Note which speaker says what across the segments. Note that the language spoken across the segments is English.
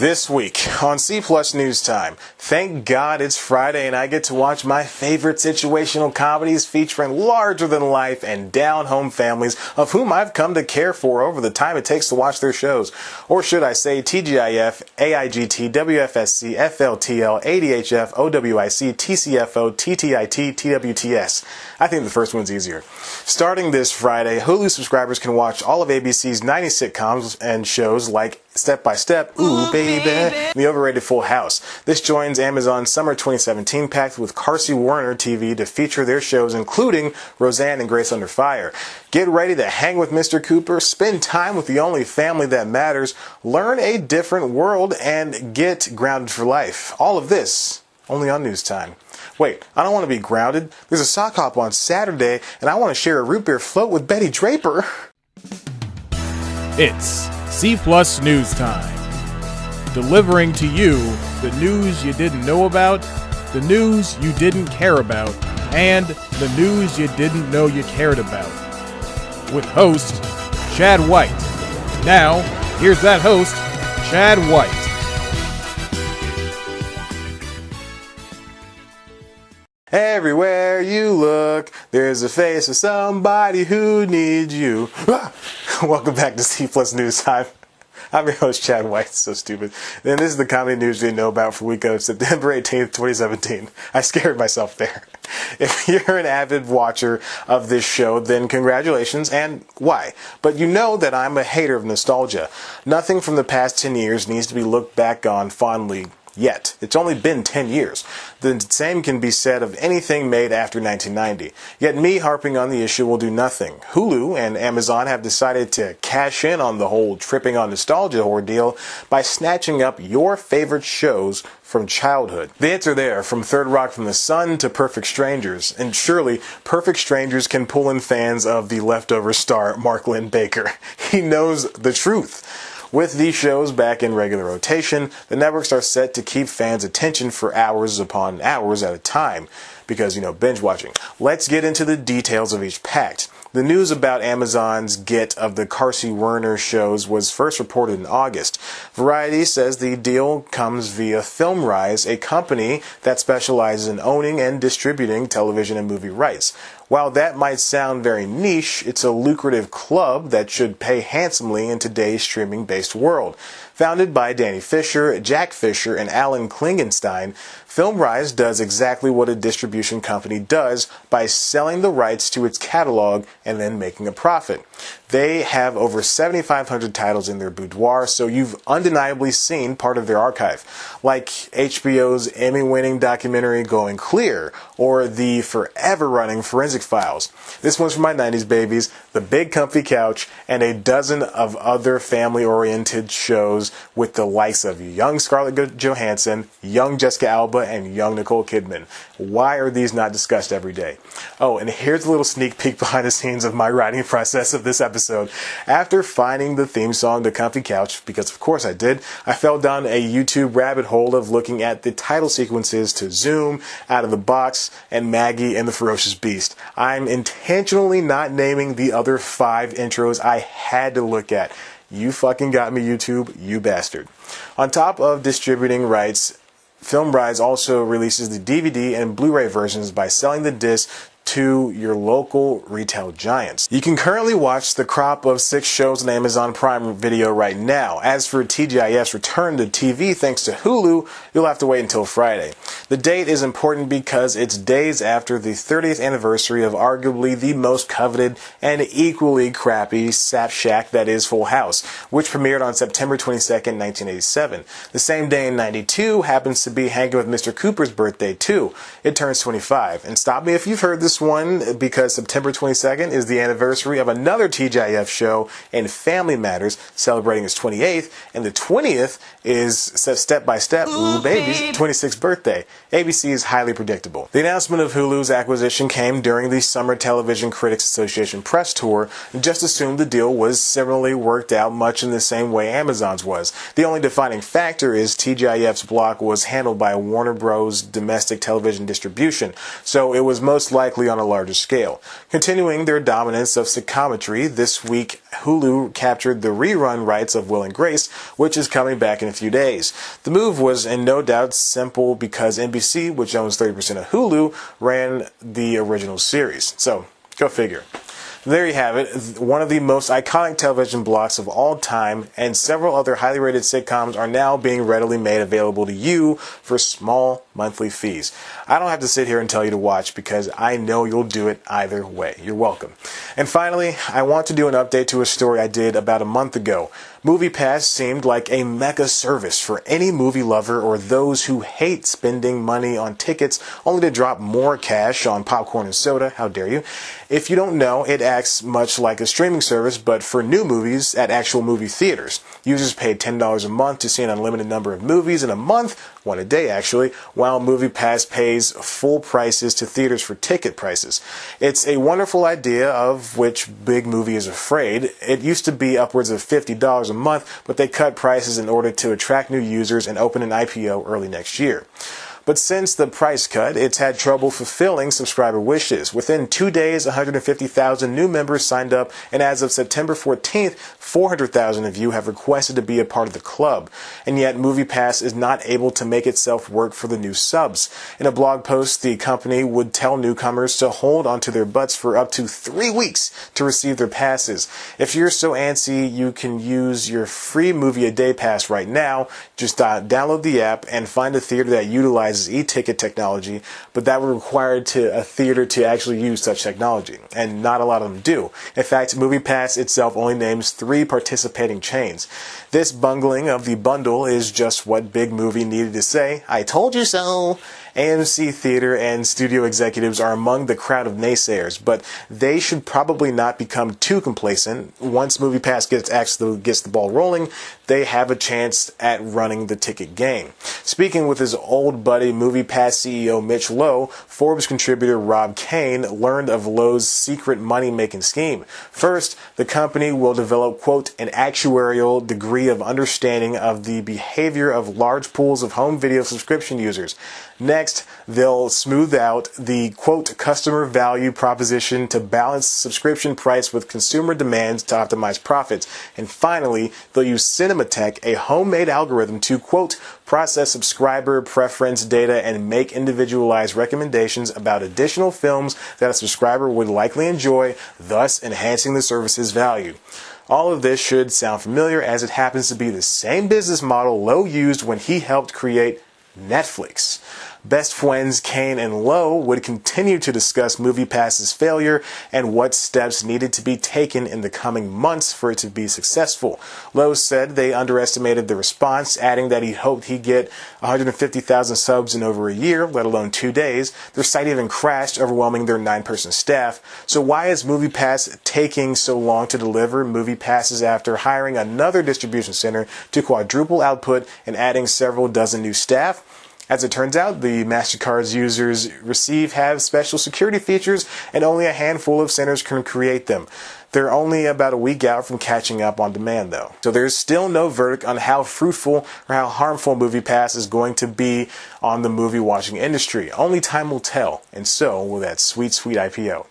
Speaker 1: This week on C Plus News Time, thank God it's Friday and I get to watch my favorite situational comedies featuring larger-than-life and down-home families of whom I've come to care for over the time it takes to watch their shows. Or should I say TGIF, AIGT, WFSC, FLTL, ADHF, OWIC, TCFO, TTIT, TWTS. I think the first one's easier. Starting this Friday, Hulu subscribers can watch all of ABC's 90 sitcoms and shows like Step by Step, Ooh Baby, the overrated Full House. This joins Amazon's Summer 2017 pact with Carsey Werner TV to feature their shows including Roseanne and Grace Under Fire. Get ready to hang with Mr. Cooper, spend time with the only family that matters, learn a different world, and get grounded for life. All of this only on News Time. Wait, I don't want to be grounded. There's a sock hop on Saturday, and I want to share a root beer float with Betty Draper.
Speaker 2: It's C Plus News Time. Delivering to you the news you didn't know about, the news you didn't care about, and the news you didn't know you cared about. With host, Chad White. Now, here's that host, Chad White.
Speaker 1: Everywhere you look, there's a face of somebody who needs you. Welcome back to C Plus News Time. I'm your host, Chad White. So stupid. And this is the comedy news you didn't know about for week of September 18th, 2017. I scared myself there. If you're an avid watcher of this show, then congratulations, and why? But you know that I'm a hater of nostalgia. Nothing from the past 10 years needs to be looked back on fondly. Yet. It's only been 10 years. The same can be said of anything made after 1990. Yet me harping on the issue will do nothing. Hulu and Amazon have decided to cash in on the whole tripping on nostalgia ordeal by snatching up your favorite shows from childhood. The hits are there, from Third Rock from the Sun to Perfect Strangers. And surely, Perfect Strangers can pull in fans of the leftover star Mark Lynn Baker. He knows the truth. With these shows back in regular rotation, the networks are set to keep fans' attention for hours upon hours at a time. Because, binge watching. Let's get into the details of each pact. The news about Amazon's get of the Carsey Werner shows was first reported in August. Variety says the deal comes via FilmRise, a company that specializes in owning and distributing television and movie rights. While that might sound very niche, it's a lucrative club that should pay handsomely in today's streaming-based world. Founded by Danny Fisher, Jack Fisher, and Alan Klingenstein, FilmRise does exactly what a distribution company does by selling the rights to its catalog and then making a profit. They have over 7,500 titles in their boudoir, so you've undeniably seen part of their archive, like HBO's Emmy-winning documentary Going Clear, or the forever-running Forensic Files. This one's for my 90s babies, The Big Comfy Couch, and a dozen of other family-oriented shows with the likes of young Scarlett Johansson, young Jessica Alba, and young Nicole Kidman. Why are these not discussed every day? Oh, and here's a little sneak peek behind the scenes of my writing process of this episode. After finding the theme song to Comfy Couch, because of course I did, I fell down a YouTube rabbit hole of looking at the title sequences to Zoom, Out of the Box, and Maggie and the Ferocious Beast. I'm intentionally not naming the other 5 intros I had to look at. You fucking got me, YouTube, you bastard. On top of distributing rights, FilmRise also releases the DVD and Blu-ray versions by selling the disc to your local retail giants. You can currently watch the crop of 6 shows on Amazon Prime Video right now. As for TGIF's return to TV thanks to Hulu, you'll have to wait until Friday. The date is important because it's days after the 30th anniversary of arguably the most coveted and equally crappy sap shack that is Full House, which premiered on September 22nd, 1987. The same day in 92 happens to be Hanging with Mr. Cooper's birthday too. It turns 25. And stop me if you've heard this one, because September 22nd is the anniversary of another TGIF show in Family Matters, celebrating its 28th, and the 20th is Step by Step, Ooh Baby's 26th birthday. ABC is highly predictable. The announcement of Hulu's acquisition came during the Summer Television Critics Association press tour, and just assumed the deal was similarly worked out much in the same way Amazon's was. The only defining factor is TGIF's block was handled by Warner Bros. Domestic television distribution, so it was most likely on a larger scale. Continuing their dominance of psychometry, this week Hulu captured the rerun rights of Will and Grace, which is coming back in a few days. The move was in no doubt simple because NBC, which owns 30% of Hulu, ran the original series. So, go figure. There you have it, one of the most iconic television blocks of all time, and several other highly rated sitcoms are now being readily made available to you for small monthly fees. I don't have to sit here and tell you to watch because I know you'll do it either way. You're welcome. And finally, I want to do an update to a story I did about a month ago. MoviePass seemed like a mega service for any movie lover or those who hate spending money on tickets only to drop more cash on popcorn and soda. How dare you? If you don't know, it acts much like a streaming service, but for new movies at actual movie theaters. Users pay $10 a month to see an unlimited number of movies in a month, one a day actually, while MoviePass pays full prices to theaters for ticket prices. It's a wonderful idea of which big movie is afraid. It used to be upwards of $50 a month, but they cut prices in order to attract new users and open an IPO early next year. But since the price cut, it's had trouble fulfilling subscriber wishes. Within 2 days, 150,000 new members signed up, and as of September 14th, 400,000 of you have requested to be a part of the club. And yet, MoviePass is not able to make itself work for the new subs. In a blog post, the company would tell newcomers to hold onto their butts for up to 3 weeks to receive their passes. If you're so antsy, you can use your free movie a day pass right now. Just download the app and find a theater that utilizes e-ticket technology, but that would require a theater to actually use such technology, and not a lot of them do. In fact, MoviePass itself only names 3 participating chains. This bungling of the bundle is just what Big Movie needed to say, "I told you so." AMC theater and studio executives are among the crowd of naysayers, but they should probably not become too complacent. Once MoviePass gets the ball rolling, they have a chance at running the ticket game. Speaking with his old buddy MoviePass CEO Mitch Lowe, Forbes contributor Rob Kane learned of Lowe's secret money-making scheme. First, the company will develop, quote, an actuarial degree of understanding of the behavior of large pools of home video subscription users. Next, they'll smooth out the, quote, customer value proposition to balance subscription price with consumer demands to optimize profits. And finally, they'll use Cinematech, a homemade algorithm to, quote, process subscriber preference data and make individualized recommendations about additional films that a subscriber would likely enjoy, thus enhancing the service's value. All of this should sound familiar, as it happens to be the same business model Lowe used when he helped create Netflix. Best friends Kane and Lowe would continue to discuss MoviePass's failure and what steps needed to be taken in the coming months for it to be successful. Lowe said they underestimated the response, adding that he hoped he'd get 150,000 subs in over a year, let alone 2 days. Their site even crashed, overwhelming their 9-person staff. So why is MoviePass taking so long to deliver MoviePasses after hiring another distribution center to quadruple output and adding several dozen new staff? As it turns out, the MasterCards users have special security features, and only a handful of centers can create them. They're only about a week out from catching up on demand, though. So there's still no verdict on how fruitful or how harmful MoviePass is going to be on the movie-watching industry. Only time will tell, and so will that sweet, sweet IPO.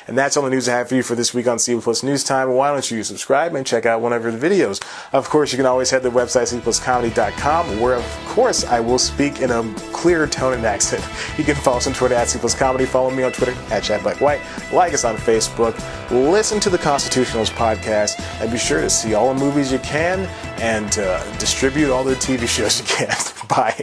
Speaker 1: And that's all the news I have for you for this week on CB Plus News Time. Why don't you subscribe and check out one of the videos? Of course, you can always head to the website cbpluscomedy.com, where, of course, I will speak in a clearer tone and accent. You can follow us on Twitter at cbpluscomedy. Follow me on Twitter at ChadBlackWhite. Like us on Facebook. Listen to the Constitutionals podcast, and be sure to see all the movies you can and distribute all the TV shows you can. Bye.